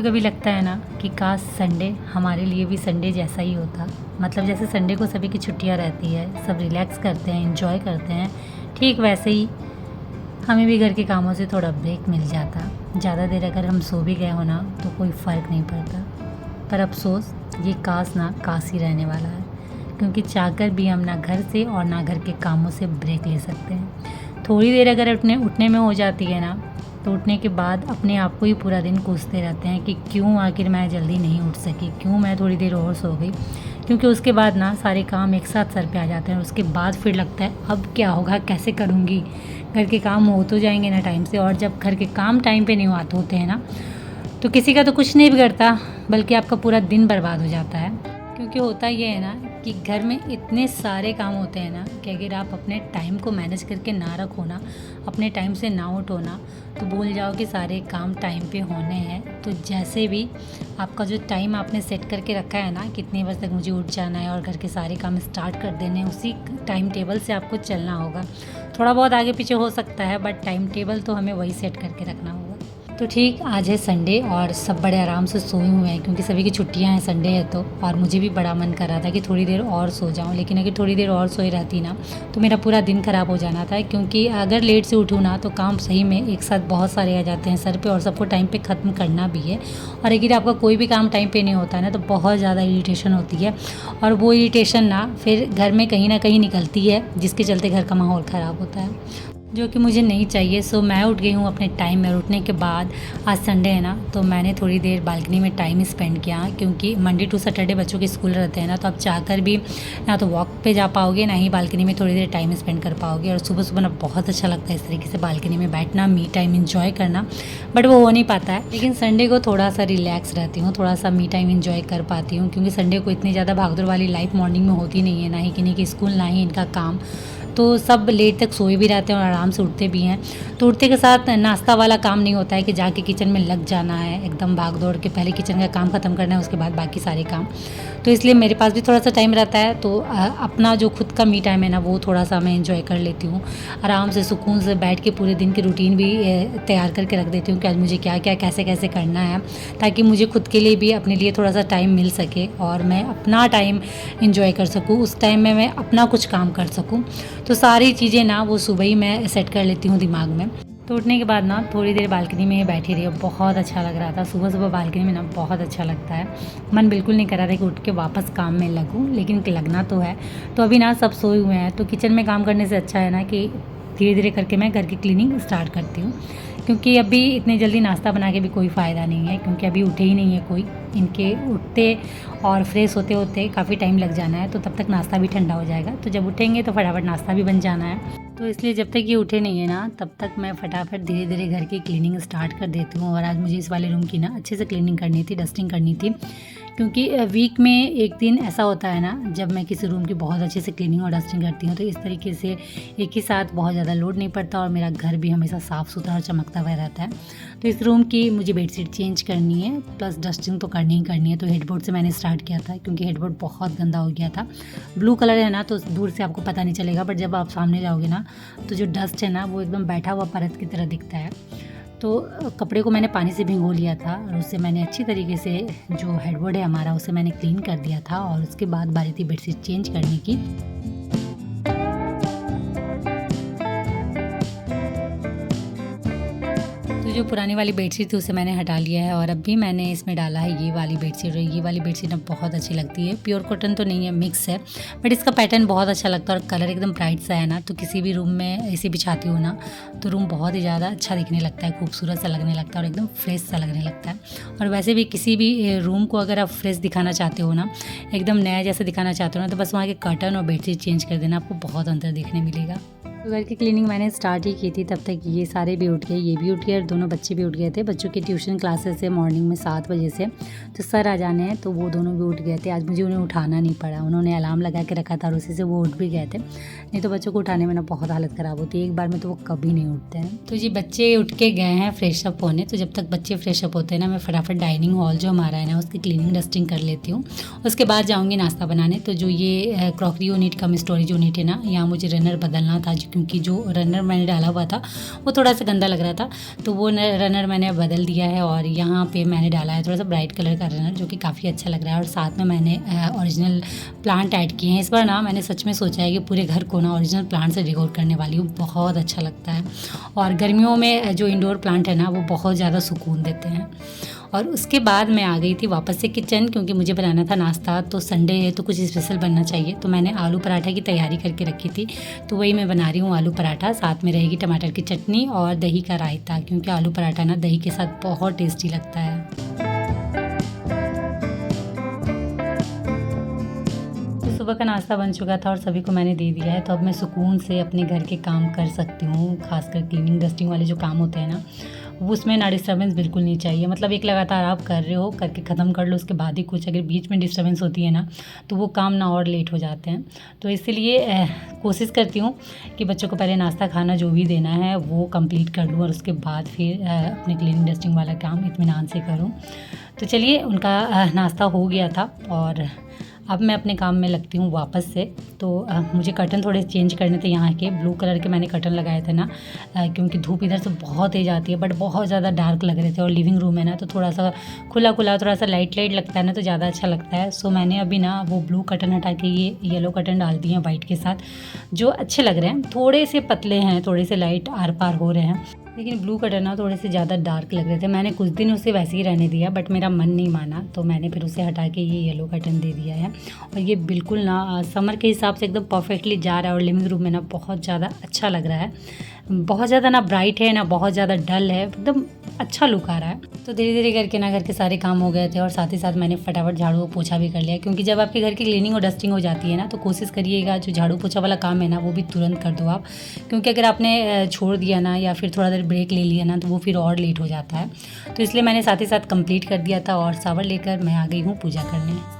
कभी लगता है ना कि काश संडे हमारे लिए भी संडे जैसा ही होता। मतलब जैसे संडे को सभी की छुट्टियां रहती है, सब रिलैक्स करते हैं, एंजॉय करते हैं, ठीक वैसे ही हमें भी घर के कामों से थोड़ा ब्रेक मिल जाता। ज़्यादा देर अगर हम सो भी गए हो ना तो कोई फ़र्क नहीं पड़ता। पर अफसोस ये काश ही रहने वाला है, क्योंकि चाहकर भी हम ना घर से और ना घर के कामों से ब्रेक ले सकते हैं। थोड़ी देर अगर उठने में हो जाती है ना, तो उठने के बाद अपने आप को ही पूरा दिन कोसते रहते हैं कि क्यों आखिर मैं जल्दी नहीं उठ सकी, क्यों मैं थोड़ी देर और सो गई। क्योंकि उसके बाद ना सारे काम एक साथ सर पे आ जाते हैं और उसके बाद फिर लगता है अब क्या होगा, कैसे करूँगी। घर के काम हो तो जाएंगे ना टाइम से, और जब घर के काम टाइम पे नहीं आते होते हैं ना, तो किसी का तो कुछ नहीं बिगड़ता, बल्कि आपका पूरा दिन बर्बाद हो जाता है। क्योंकि होता ये है ना कि घर में इतने सारे काम होते हैं ना कि अगर आप अपने टाइम को मैनेज करके ना रखो ना, अपने टाइम से ना उठो ना, तो भूल जाओ कि सारे काम टाइम पे होने हैं। तो जैसे भी आपका जो टाइम आपने सेट करके रखा है ना, कितने बजे तक मुझे उठ जाना है और घर के सारे काम स्टार्ट कर देने हैं, उसी टाइम टेबल से आपको चलना होगा। थोड़ा बहुत आगे पीछे हो सकता है, बट टाइम टेबल तो हमें वही सेट करके रखना होगा। तो ठीक, आज है संडे और सब बड़े आराम से सोए हुए हैं, क्योंकि सभी की छुट्टियां हैं, संडे है तो। और मुझे भी बड़ा मन कर रहा था कि थोड़ी देर और सो जाऊं, लेकिन अगर थोड़ी देर और सोई रहती ना तो मेरा पूरा दिन ख़राब हो जाना था। क्योंकि अगर लेट से उठूँ ना तो काम सही में एक साथ बहुत सारे आ जाते हैं सर पे, और सबको टाइम पे ख़त्म करना भी है। और अगर आपका कोई भी काम टाइम पे नहीं होता है ना, तो बहुत ज़्यादा इरिटेशन होती है, और वो इरिटेशन ना फिर घर में कहीं ना कहीं निकलती है, जिसके चलते घर का माहौल ख़राब होता है, जो कि मुझे नहीं चाहिए। सो मैं उठ गई हूँ अपने टाइम में। उठने के बाद आज संडे है ना, तो मैंने थोड़ी देर बालकनी में टाइम स्पेंड किया, क्योंकि मंडे टू सैटरडे बच्चों के स्कूल रहते हैं ना, तो आप चाहकर भी ना तो वॉक पे जा पाओगे, ना ही बालकनी में थोड़ी देर टाइम स्पेंड कर पाओगे। और सुबह सुबह ना बहुत अच्छा लगता है इस तरीके से बालकनी में बैठना, मी टाइम इन्जॉय करना, बट वो हो नहीं पाता है। लेकिन संडे को थोड़ा सा रिलैक्स रहती हूँ, थोड़ा सा मी टाइम इन्जॉय कर पाती हूँ, क्योंकि संडे को इतनी ज़्यादा भागदौड़ वाली लाइफ मॉर्निंग में होती नहीं है, ना ही किन्हीं की स्कूल, ना ही इनका काम। तो सब लेट तक सोए भी रहते हैं और आराम से उठते भी हैं। तो उठते के साथ नाश्ता वाला काम नहीं होता है कि जाके किचन में लग जाना है, एकदम भाग दौड़ के पहले किचन का काम ख़त्म करना है, उसके बाद बाकी सारे काम। तो इसलिए मेरे पास भी थोड़ा सा टाइम रहता है, तो अपना जो खुद का मी टाइम है ना, वो थोड़ा सा मैं एंजॉय कर लेती हूँ। आराम से सुकून से बैठ के पूरे दिन की रूटीन भी तैयार करके रख देती हूँ कि आज मुझे क्या क्या कैसे कैसे करना है, ताकि मुझे खुद के लिए भी अपने लिए थोड़ा सा टाइम मिल सके और मैं अपना टाइम इंजॉय कर सकूँ। उस टाइम में मैं अपना कुछ काम कर सकूँ। तो सारी चीज़ें ना वो सुबह ही मैं सेट कर लेती हूँ दिमाग में। तो उठने के बाद ना थोड़ी देर बालकनी में बैठी रही, बहुत अच्छा लग रहा था। सुबह सुबह बालकनी में ना बहुत अच्छा लगता है। मन बिल्कुल नहीं कर रहा था कि उठ के वापस काम में लगूं, लेकिन लगना तो है। तो अभी ना सब सोए हुए हैं, तो किचन में काम करने से अच्छा है ना कि धीरे धीरे करके मैं घर की क्लीनिंग स्टार्ट करती हूँ। क्योंकि अभी इतनी जल्दी नाश्ता बना के भी कोई फ़ायदा नहीं है, क्योंकि अभी उठे ही नहीं है कोई। इनके उठते और फ्रेश होते होते काफ़ी टाइम लग जाना है, तो तब तक नाश्ता भी ठंडा हो जाएगा। तो जब उठेंगे तो फटाफट नाश्ता भी बन जाना है। तो इसलिए जब तक ये उठे नहीं है ना, तब तक मैं फटाफट धीरे धीरे घर की क्लीनिंग स्टार्ट कर देती हूँ। और आज मुझे इस वाले रूम की ना अच्छे से क्लीनिंग करनी थी, डस्टिंग करनी थी, क्योंकि वीक में एक दिन ऐसा होता है ना जब मैं किसी रूम की बहुत अच्छे से क्लीनिंग और डस्टिंग करती हूँ। तो इस तरीके से एक ही साथ बहुत ज़्यादा लोड नहीं पड़ता और मेरा घर भी हमेशा साफ़ सुथरा और चमकता हुआ रहता है। तो इस रूम की मुझे बेडशीट चेंज करनी है, प्लस डस्टिंग तो करनी ही करनी है। तो हेडबोर्ड से मैंने स्टार्ट किया था, क्योंकि हेडबोर्ड बहुत गंदा हो गया था। ब्लू कलर है ना, तो दूर से आपको पता नहीं चलेगा, बट जब आप सामने जाओगे ना, तो जो डस्ट है ना वो एकदम बैठा हुआ परत की तरह दिखता है। तो कपड़े को मैंने पानी से भिगो लिया था, और उससे मैंने अच्छी तरीके से जो हेडबोर्ड है हमारा उसे मैंने क्लीन कर दिया था। और उसके बाद बारी थी बेडशीट चेंज करने की। तो जो पुरानी वाली बेडशीट थी उसे मैंने हटा लिया है, और अब भी मैंने इसमें डाला है ये वाली बेडशीट। और ये वाली बेडशीट ना बहुत अच्छी लगती है, प्योर कॉटन तो नहीं है, मिक्स है, बट इसका पैटर्न बहुत अच्छा लगता है और कलर एकदम ब्राइट सा है ना। तो किसी भी रूम में ऐसे बिछाती हूँ ना, तो रूम बहुत ही ज़्यादा अच्छा दिखने लगता है, खूबसूरत सा लगने लगता है और एकदम फ्रेश सा लगने लगता है। और वैसे भी किसी भी रूम को अगर आप फ्रेश दिखाना चाहते हो ना, एकदम नया जैसे दिखाना चाहते हो ना, तो बस वहाँ के कर्टन और बेडशीट चेंज कर देना, आपको बहुत अंतर देखने मिलेगा। तो घर की क्लीनिंग मैंने स्टार्ट ही की थी, तब तक ये सारे भी उठ गए, ये भी उठ गए और दोनों बच्चे भी उठ गए थे। बच्चों की ट्यूशन क्लासेस है मॉर्निंग में 7 बजे से, तो सर आ जाने हैं, तो वो दोनों भी उठ गए थे। आज मुझे उन्हें उठाना नहीं पड़ा, उन्होंने अलार्म लगा के रखा था और उसी से वो उठ भी गए थे। नहीं तो बच्चों को उठाने में ना बहुत हालत ख़राब होती है, एक बार में तो वो कभी नहीं उठते हैं। तो जी बच्चे उठ के गए हैं फ्रेश अप होने, तो जब तक बच्चे फ्रेश अप होते हैं ना, मैं फटाफट डाइनिंग हॉल जो हमारा है ना उसकी क्लीनिंग डस्टिंग कर लेती हूँ। उसके बाद जाऊँगी नाश्ता बनाने। तो जो ये क्रॉकरी यूनिट कम स्टोरेज यूनिट है ना, यहाँ मुझे रनर बदलना था, क्योंकि जो रनर मैंने डाला हुआ था वो थोड़ा सा गंदा लग रहा था, तो वो रनर मैंने बदल दिया है और यहाँ पे मैंने डाला है थोड़ा सा ब्राइट कलर का रनर, जो कि काफ़ी अच्छा लग रहा है। और साथ में मैंने ओरिजिनल प्लांट ऐड किए हैं। इस बार ना मैंने सच में सोचा है कि पूरे घर को ना ओरिजिनल प्लांट से डेकोर करने वाली हूँ, बहुत अच्छा लगता है। और गर्मियों में जो इंडोर प्लांट है ना वो बहुत ज़्यादा सुकून देते हैं। और उसके बाद मैं आ गई थी वापस से किचन, क्योंकि मुझे बनाना था नाश्ता, तो संडे है तो कुछ स्पेशल बनना चाहिए। तो मैंने आलू पराठा की तैयारी करके रखी थी, तो वही मैं बना रही हूँ आलू पराठा। साथ में रहेगी टमाटर की चटनी और दही का रायता, क्योंकि आलू पराठा ना दही के साथ बहुत टेस्टी लगता है। तो सुबह का नाश्ता बन चुका था और सभी को मैंने दे दिया है, तो अब मैं सुकून से अपने घर के काम कर सकती हूँ। खासकर क्लीनिंग डस्टिंग वाले जो काम होते हैं ना, वो उसमें ना डिस्टर्बेंस बिल्कुल नहीं चाहिए। मतलब एक लगातार आप कर रहे हो, करके ख़त्म कर लो, उसके बाद ही कुछ अगर बीच में डिस्टर्बेंस होती है ना, तो वो काम ना और लेट हो जाते हैं। तो इसीलिए कोशिश करती हूँ कि बच्चों को पहले नाश्ता खाना जो भी देना है वो कंप्लीट कर लूँ और उसके बाद फिर अपने क्लीनिंग डस्टिंग वाला काम इत्मीनान से करूँ। तो चलिए, उनका नाश्ता हो गया था और अब मैं अपने काम में लगती हूँ वापस से। तो मुझे कर्टन थोड़े चेंज करने थे, यहाँ के ब्लू कलर के मैंने कर्टन लगाए थे ना, क्योंकि धूप इधर से बहुत तेज़ आती है, बट बहुत ज़्यादा डार्क लग रहे थे। और लिविंग रूम है ना, तो थोड़ा सा खुला खुला, थोड़ा सा लाइट लाइट लगता है ना, तो ज़्यादा अच्छा लगता है। सो मैंने अभी ना वो ब्लू कर्टन हटा के ये येलो कर्टन डाल दिए हैं वाइट के साथ, जो अच्छे लग रहे हैं। थोड़े से पतले हैं, थोड़े से लाइट आर पार हो रहे हैं, लेकिन ब्लू कलर ना थोड़े से ज़्यादा डार्क लग रहे थे। मैंने कुछ दिन उसे वैसे ही रहने दिया, बट मेरा मन नहीं माना, तो मैंने फिर उसे हटा के ये येलो कर्टन दे दिया है। और ये बिल्कुल ना समर के हिसाब से एकदम परफेक्टली जा रहा है और लिविंग रूम में ना बहुत ज़्यादा अच्छा लग रहा है। बहुत ज़्यादा ना ब्राइट है ना बहुत ज़्यादा डल है, एकदम अच्छा लुक आ रहा है। तो धीरे धीरे करके ना घर के सारे काम हो गए थे और साथ ही साथ मैंने फटाफट झाड़ू और पोछा भी कर लिया, क्योंकि जब आपके घर की क्लीनिंग और डस्टिंग हो जाती है ना, तो कोशिश करिएगा जो झाड़ू पोछा वाला काम है ना वो भी तुरंत कर दो आप, क्योंकि अगर आपने छोड़ दिया ना या फिर थोड़ा देर ब्रेक ले लिया ना, तो वो फिर और लेट हो जाता है। तो इसलिए मैंने साथ ही साथ कंप्लीट कर दिया था और सावर लेकर मैं आ गई हूँ पूजा करने।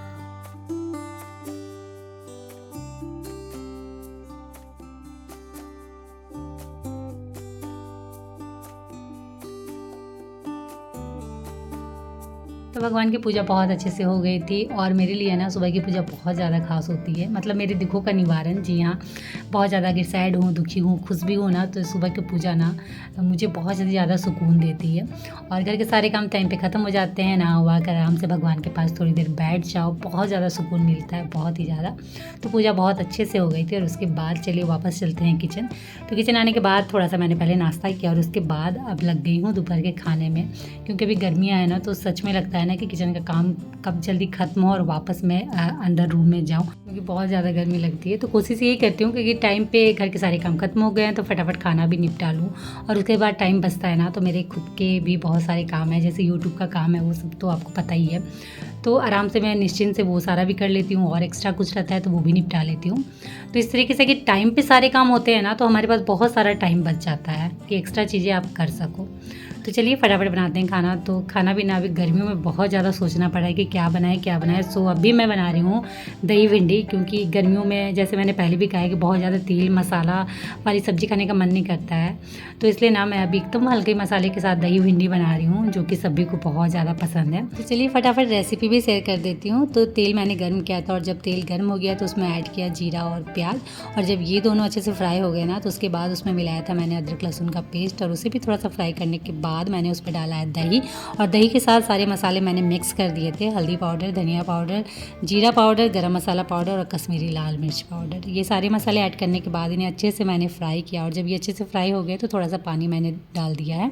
तो भगवान की पूजा बहुत अच्छे से हो गई थी और मेरे लिए ना सुबह की पूजा बहुत ज़्यादा खास होती है। मतलब मेरे दुखों का निवारण। जी हाँ, बहुत ज़्यादा अगर सैड हूँ, दुखी हूँ, खुश भी हूँ ना, तो सुबह की पूजा ना मुझे बहुत ज़्यादा सुकून देती है। और घर के सारे काम टाइम पे ख़त्म हो जाते हैं, नहा वहा कर आराम से भगवान के पास थोड़ी देर बैठ जाओ, बहुत ज़्यादा सुकून मिलता है, बहुत ही ज़्यादा। तो पूजा बहुत अच्छे से हो गई थी और उसके बाद चलिए वापस चलते हैं किचन। तो किचन आने के बाद थोड़ा सा मैंने पहले नाश्ता किया और उसके बाद अब लग गई हूँ दोपहर के खाने में, क्योंकि अभी गर्मियाँ हैं ना, तो सच में लगता है ना कि किचन का काम कब जल्दी ख़त्म हो और वापस मैं अंदर रूम में जाऊँ, क्योंकि बहुत ज़्यादा गर्मी लगती है। तो कोशिश यही करती हूँ कि टाइम पे घर के सारे काम ख़त्म हो गए हैं तो फटाफट खाना भी निपटा लूँ। और उसके बाद टाइम बचता है ना, तो मेरे खुद के भी बहुत सारे काम हैं, जैसे यूट्यूब का काम है, वो सब तो आपको पता ही है। तो आराम से मैं निश्चिंत से वो सारा भी कर लेती हूँ और एक्स्ट्रा कुछ रहता है तो वो भी निपटा लेती हूँ। तो इस तरीके से कि टाइम पे सारे काम होते हैं ना, तो हमारे पास बहुत सारा टाइम बच जाता है कि एक्स्ट्रा चीज़ें आप कर सको। तो चलिए फटाफट बनाते हैं खाना। तो खाना भी ना अभी गर्मियों में बहुत ज़्यादा सोचना पड़ा है कि क्या बनाए। सो अभी मैं बना रही हूँ दही भिंडी, क्योंकि गर्मियों में जैसे मैंने पहले भी कहा है कि बहुत ज़्यादा तेल मसाला वाली सब्ज़ी खाने का मन नहीं करता है। तो इसलिए ना मैं अभी एकदम हल्के मसाले के साथ दही भिंडी बना रही हूँ, जो कि सभी को बहुत ज़्यादा पसंद है। तो चलिए फटाफट रेसिपी भी शेयर कर देती हूँ। तो तेल मैंने गर्म किया था और जब तेल गर्म हो गया तो उसमें ऐड किया जीरा और प्याज, और जब ये दोनों अच्छे से फ्राई हो गए ना, तो उसके बाद उसमें मिलाया था मैंने अदरक लहसुन का पेस्ट, और उसे भी थोड़ा सा फ्राई करने के बाद मैंने उस पर डाला है दही, और दही के साथ सारे मसाले मैंने मिक्स कर दिए थे, हल्दी पाउडर, धनिया पाउडर, जीरा पाउडर, गरम मसाला पाउडर और कश्मीरी लाल मिर्च पाउडर। ये सारे मसाले ऐड करने के बाद इन्हें अच्छे से मैंने फ्राई किया, और जब ये अच्छे से फ्राई हो गए तो थोड़ा सा पानी मैंने डाल दिया है,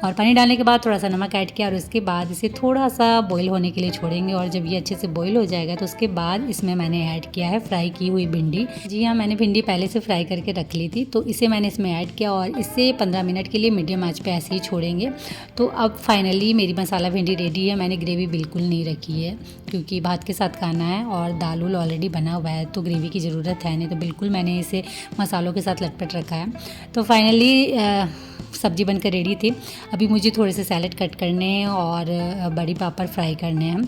और पानी डालने के बाद थोड़ा सा नमक ऐड किया, और उसके बाद इसे थोड़ा सा बॉईल होने के लिए छोड़ेंगे। और जब ये अच्छे से बॉईल हो जाएगा तो उसके बाद इसमें मैंने ऐड किया है फ्राई की हुई भिंडी। जी हाँ, मैंने भिंडी पहले से फ्राई करके रख ली थी, तो इसे मैंने इसमें ऐड किया और इसे 15 मिनट के लिए मीडियम आंच पे ऐसे ही छोड़ेंगे। तो अब फाइनली मेरी मसाला भिंडी रेडी है। मैंने ग्रेवी बिल्कुल नहीं रखी है, क्योंकि भात के साथ खाना है और दाल उल ऑलरेडी बना हुआ है, तो ग्रेवी की ज़रूरत है नहीं, तो बिल्कुल मैंने इसे मसालों के साथ लटपट रखा है। तो फाइनली सब्ज़ी बनकर रेडी थी। अभी मुझे थोड़े से सैलेड कट करने हैं और बड़ी पापड़ फ्राई करने हैं।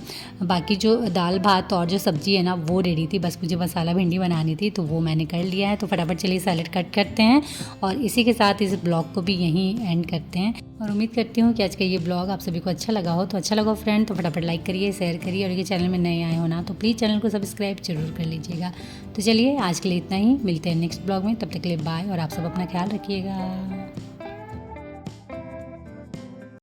बाकी जो दाल भात और जो सब्ज़ी है ना वो रेडी थी, बस मुझे मसाला भिंडी बनानी थी, तो वो मैंने कर लिया है। तो फटाफट चलिए सैलेड कट करते हैं और इसी के साथ इस ब्लॉग को भी यहीं एंड करते हैं। और उम्मीद करती हूँ कि आज का ये ब्लॉग आप सभी को अच्छा लगा हो। तो अच्छा लगा फ्रेंड तो फटाफट लाइक करिए, शेयर करिए, और ये चैनल में नए आए हो ना तो प्लीज़ चैनल को सब्सक्राइब जरूर कर लीजिएगा। तो चलिए आज के लिए इतना ही, मिलते हैं नेक्स्ट ब्लॉग में, तब तक के लिए बाय और आप सब अपना ख्याल रखिएगा।